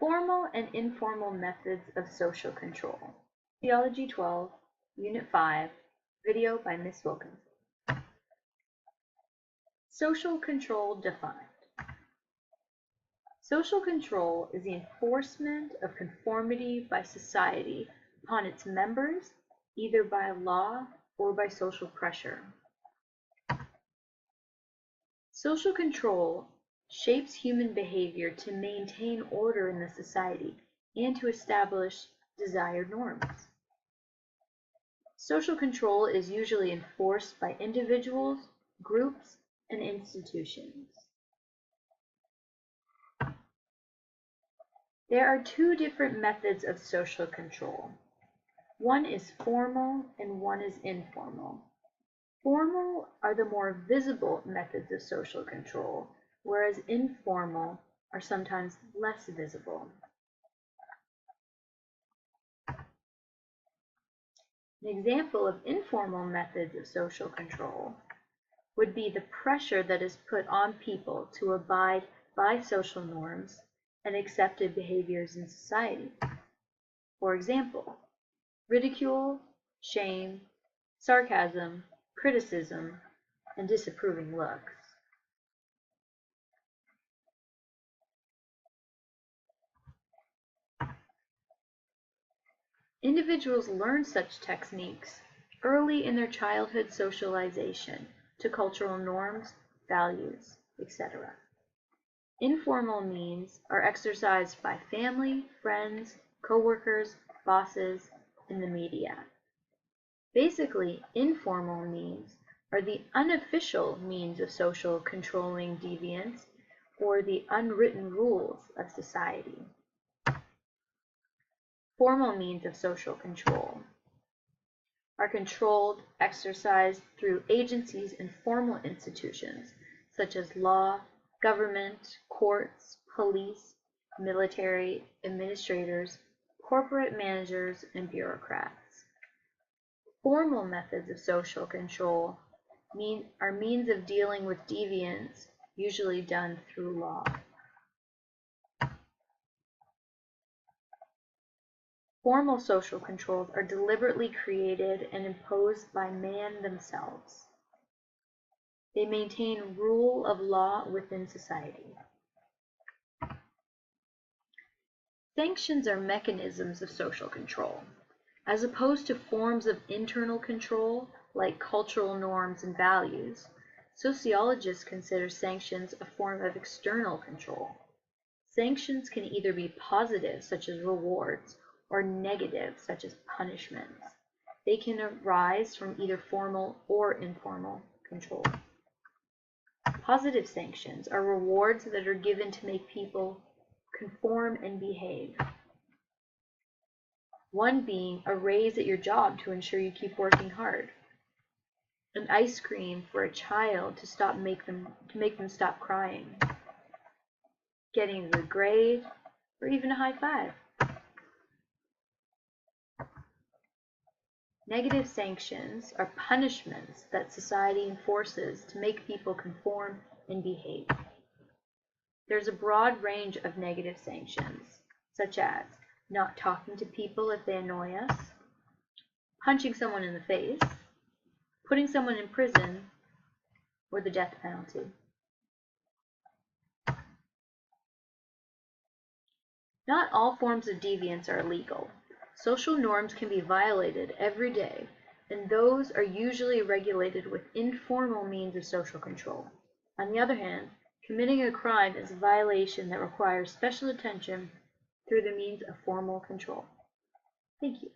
Formal and informal methods of social control. Theology 12, Unit 5, video by Ms. Wilkinson. Social control defined. Social control is the enforcement of conformity by society upon its members, either by law or by social pressure. Social control shapes human behavior to maintain order in the society and to establish desired norms. Social control is usually enforced by individuals, groups, and institutions. There are two different methods of social control. One is formal and one is informal. Formal are the more visible methods of social control, whereas informal are sometimes less visible. An example of informal methods of social control would be the pressure that is put on people to abide by social norms and accepted behaviors in society. For example, ridicule, shame, sarcasm, criticism, and disapproving looks. Individuals learn such techniques early in their childhood socialization to cultural norms, values, etc. Informal means are exercised by family, friends, co-workers, bosses, and the media. Basically, informal means are the unofficial means of social controlling deviance or the unwritten rules of society. Formal means of social control are controlled, exercised through agencies and formal institutions such as law, government, courts, police, military, administrators, corporate managers, and bureaucrats. Formal methods of social control are means of dealing with deviance, usually done through law. Formal social controls are deliberately created and imposed by man themselves. They maintain rule of law within society. Sanctions are mechanisms of social control. As opposed to forms of internal control, like cultural norms and values, sociologists consider sanctions a form of external control. Sanctions can either be positive, such as rewards, or negative, such as punishments. They can arise from either formal or informal control. Positive sanctions are rewards that are given to make people conform and behave. One being a raise at your job to ensure you keep working hard. An ice cream for a child to make them stop crying. Getting a good grade, or even a high five. Negative sanctions are punishments that society enforces to make people conform and behave. There's a broad range of negative sanctions, such as not talking to people if they annoy us, punching someone in the face, putting someone in prison, or the death penalty. Not all forms of deviance are illegal. Social norms can be violated every day, and those are usually regulated with informal means of social control. On the other hand, committing a crime is a violation that requires special attention through the means of formal control. Thank you.